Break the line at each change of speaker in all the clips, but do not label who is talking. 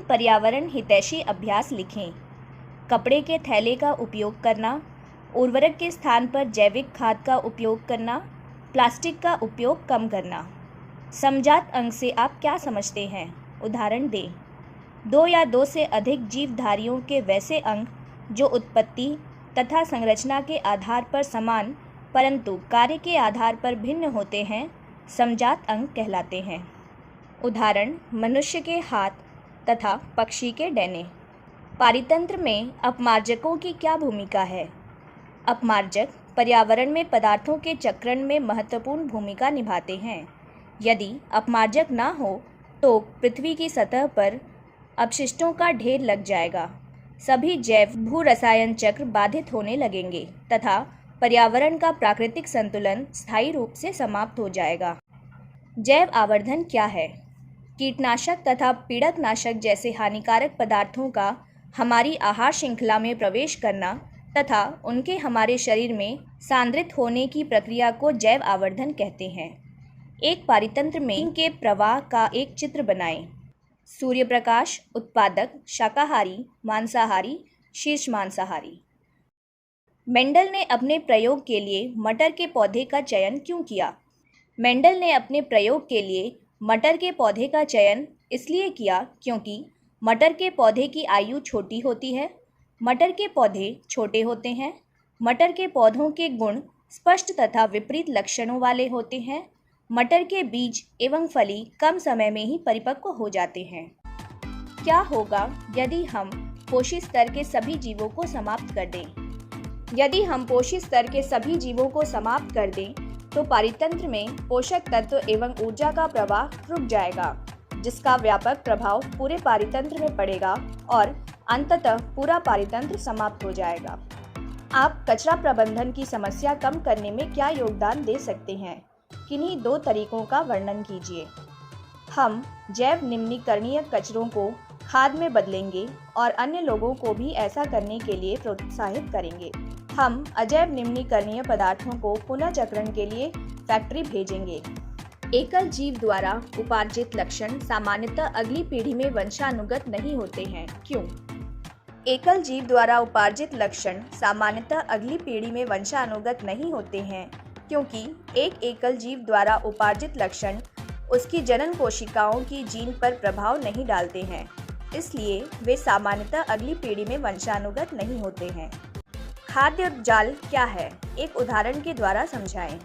पर्यावरण हितैषी अभ्यास लिखें। कपड़े के थैले का उपयोग करना, उर्वरक के स्थान पर जैविक खाद का उपयोग करना, प्लास्टिक का उपयोग कम करना। समजात अंग से आप क्या समझते हैं? उदाहरण दें। 2 या 2 से अधिक जीवधारियों के वैसे अंग जो उत्पत्ति तथा संरचना के आधार पर समान परंतु कार्य के आधार पर भिन्न होते हैं, समजात अंग कहलाते हैं। उदाहरण, मनुष्य के हाथ तथा पक्षी के डैने। पारितंत्र में अपमार्जकों की क्या भूमिका है? अपमार्जक पर्यावरण में पदार्थों के चक्रण में महत्वपूर्ण भूमिका निभाते हैं। यदि अपमार्जक ना हो तो पृथ्वी की सतह पर अपशिष्टों का ढेर लग जाएगा, सभी जैव भू रसायन चक्र बाधित होने लगेंगे तथा पर्यावरण का प्राकृतिक संतुलन स्थायी रूप से समाप्त हो जाएगा। जैव आवर्धन क्या है? कीटनाशक तथा पीड़कनाशक जैसे हानिकारक पदार्थों का हमारी आहार श्रृंखला में प्रवेश करना तथा उनके हमारे शरीर में सांद्रित होने की प्रक्रिया को जैव आवर्धन कहते हैं। एक पारितंत्र में के प्रवाह का एक चित्र बनाएं। सूर्य प्रकाश, उत्पादक, शाकाहारी, मांसाहारी, शीर्ष मांसाहारी। मेंडल ने अपने प्रयोग के लिए मटर के पौधे का चयन क्यों किया? मेंडल ने अपने प्रयोग के लिए मटर के पौधे का चयन इसलिए किया क्योंकि मटर के पौधे की आयु छोटी होती है, मटर के पौधे छोटे होते हैं, मटर के पौधों के गुण स्पष्ट तथा विपरीत लक्षणों वाले होते हैं, मटर के बीज एवं फली कम समय में ही परिपक्व हो जाते हैं। क्या होगा यदि हम पोषी स्तर के सभी जीवों को समाप्त कर दें? यदि हम पोषी स्तर के सभी जीवों को समाप्त कर दें तो पारितंत्र में पोषक तत्व एवं ऊर्जा का प्रवाह रुक जाएगा, जिसका व्यापक प्रभाव पूरे पारितंत्र में पड़ेगा और अंततः पूरा पारितंत्र समाप्त हो जाएगा। आप कचरा प्रबंधन की समस्या कम करने में क्या योगदान दे सकते हैं? किन्हीं 2 तरीकों का वर्णन कीजिए। हम जैव निम्नीकरणीय कचरों को खाद में बदलेंगे और अन्य लोगों को भी ऐसा करने के लिए प्रोत्साहित करेंगे। हम अजैव निम्नीकरणीय पदार्थों को पुनः चक्रण के लिए फैक्ट्री भेजेंगे। एकल जीव द्वारा उपार्जित लक्षण सामान्यतः अगली पीढ़ी में वंशानुगत नहीं होते हैं। क्यों? एकल जीव द्वारा उपार्जित लक्षण सामान्यतः अगली पीढ़ी में वंशानुगत नहीं होते हैं क्योंकि एक एकल जीव द्वारा उपार्जित लक्षण उसकी जनन कोशिकाओं की जीन पर प्रभाव नहीं डालते हैं, इसलिए वे सामान्यतः अगली पीढ़ी में वंशानुगत नहीं होते हैं। खाद्य जाल क्या है? एक उदाहरण के द्वारा समझाएं।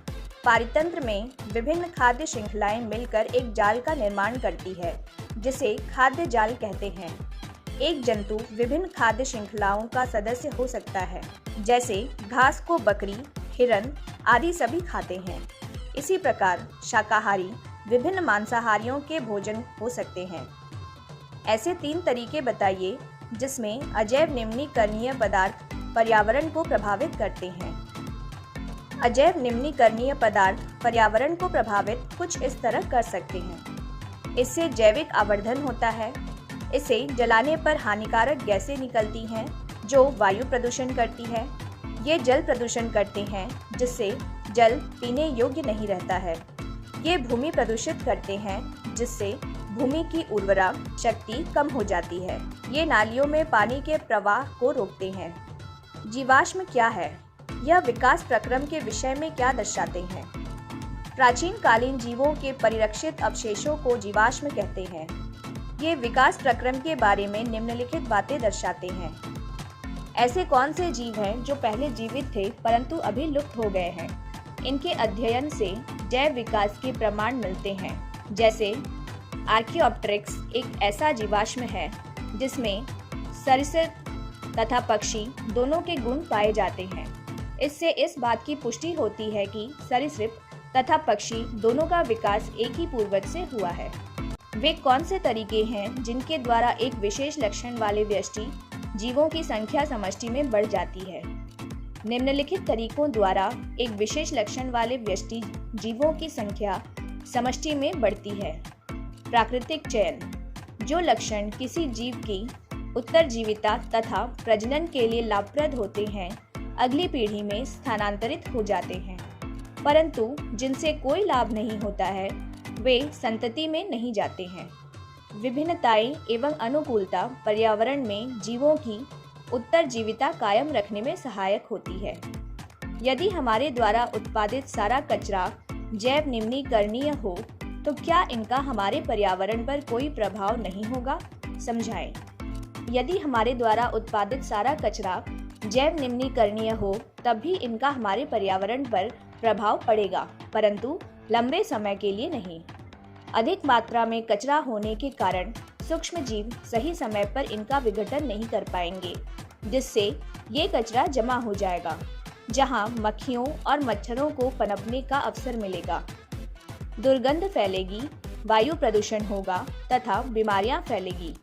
पारितंत्र में विभिन्न खाद्य श्रृंखलाएं मिलकर एक जाल का निर्माण करती है, जिसे खाद्य जाल कहते हैं। एक जंतु विभिन्न खाद्य श्रृंखलाओं का सदस्य हो सकता है, जैसे घास को बकरी, हिरन आदि सभी खाते हैं। इसी प्रकार शाकाहारी विभिन्न मांसाहारियों के भोजन हो सकते हैं। ऐसे 3 तरीके बताइए जिसमें अजैव निम्नीकरणीय पदार्थ पर्यावरण को प्रभावित करते हैं। अजैव निम्नीकरणीय पदार्थ पर्यावरण को प्रभावित कुछ इस तरह कर सकते हैं। इससे जैविक आवर्धन होता है, इसे जलाने पर हानिकारक गैसें निकलती हैं जो वायु प्रदूषण करती है। ये जल प्रदूषण करते हैं जिससे जल पीने योग्य नहीं रहता है। ये भूमि प्रदूषित करते हैं जिससे भूमि की उर्वरा शक्ति कम हो जाती है। ये नालियों में पानी के प्रवाह को रोकते हैं। जीवाश्म क्या है? यह विकास प्रक्रम के विषय में क्या दर्शाते हैं? प्राचीन कालीन जीवों के परिरक्षित अवशेषों को जीवाश्म कहते हैं। ये विकास प्रक्रम के बारे में निम्नलिखित बातें दर्शाते हैं। ऐसे कौन से जीव हैं जो पहले जीवित थे परंतु अभी लुप्त हो गए हैं? इनके अध्ययन से जैव विकास के प्रमाण मिलते हैं। जैसे आर्कियोप्टेरिक्स एक ऐसा जीवाश्म है जिसमें सरीसृप तथा पक्षी दोनों के गुण पाए जाते हैं। इससे इस बात की पुष्टि होती है कि सरीसृप तथा पक्षी दोनों का विकास एक ही पूर्वज से हुआ है। वे कौन से तरीके हैं जिनके द्वारा एक विशेष लक्षण वाले व्यष्टि जीवों की संख्या समष्टि में बढ़ जाती है? निम्नलिखित तरीकों द्वारा एक विशेष लक्षण वाले व्यष्टि जीवों की संख्या समष्टि में बढ़ती है। प्राकृतिक चयन, जो लक्षण किसी जीव की उत्तरजीविता तथा प्रजनन के लिए लाभप्रद होते हैं, अगली पीढ़ी में स्थानांतरित हो जाते हैं, परंतु जिनसे कोई लाभ नहीं होता है वे संतति में नहीं जाते हैं। विभिन्नताएं एवं अनुकूलता पर्यावरण में जीवों की उत्तरजीविता कायम रखने में सहायक होती है। यदि हमारे द्वारा उत्पादित सारा कचरा जैव निम्नीकरणीय हो तो क्या इनका हमारे पर्यावरण पर कोई प्रभाव नहीं होगा? समझाएं। यदि हमारे द्वारा उत्पादित सारा कचरा जैव निम्नीकरणीय हो तब भी इनका हमारे पर्यावरण पर प्रभाव पड़ेगा, परंतु लंबे समय के लिए नहीं। अधिक मात्रा में कचरा होने के कारण सूक्ष्म जीव सही समय पर इनका विघटन नहीं कर पाएंगे, जिससे ये कचरा जमा हो जाएगा, जहां मक्खियों और मच्छरों को पनपने का अवसर मिलेगा। दुर्गंध फैलेगी, वायु प्रदूषण होगा तथा बीमारियां फैलेगी।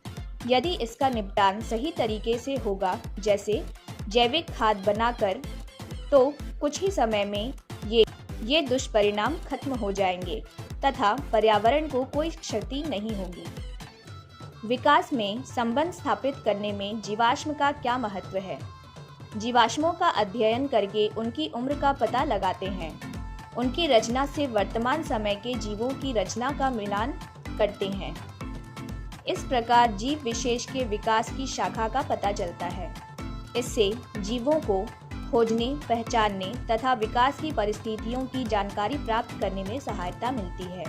यदि इसका निपटान सही तरीके से होगा, जैसे जैविक खाद बनाकर, तो कुछ ही समय में ये दुष्परिणाम खत्म हो जाएंगे तथा पर्यावरण को कोई क्षति नहीं होगी। विकास में संबंध स्थापित करने में जीवाश्म का क्या महत्व है? जीवाश्मों का अध्ययन करके उनकी उम्र का पता लगाते हैं। उनकी रचना से वर्तमान समय के जीवों की रचना का मिलान करते हैं। इस प्रकार जीव विशेष के विकास की शाखा का पता चलता है। इससे जीवों को खोजने, पहचानने तथा विकास की परिस्थितियों की जानकारी प्राप्त करने में सहायता मिलती है।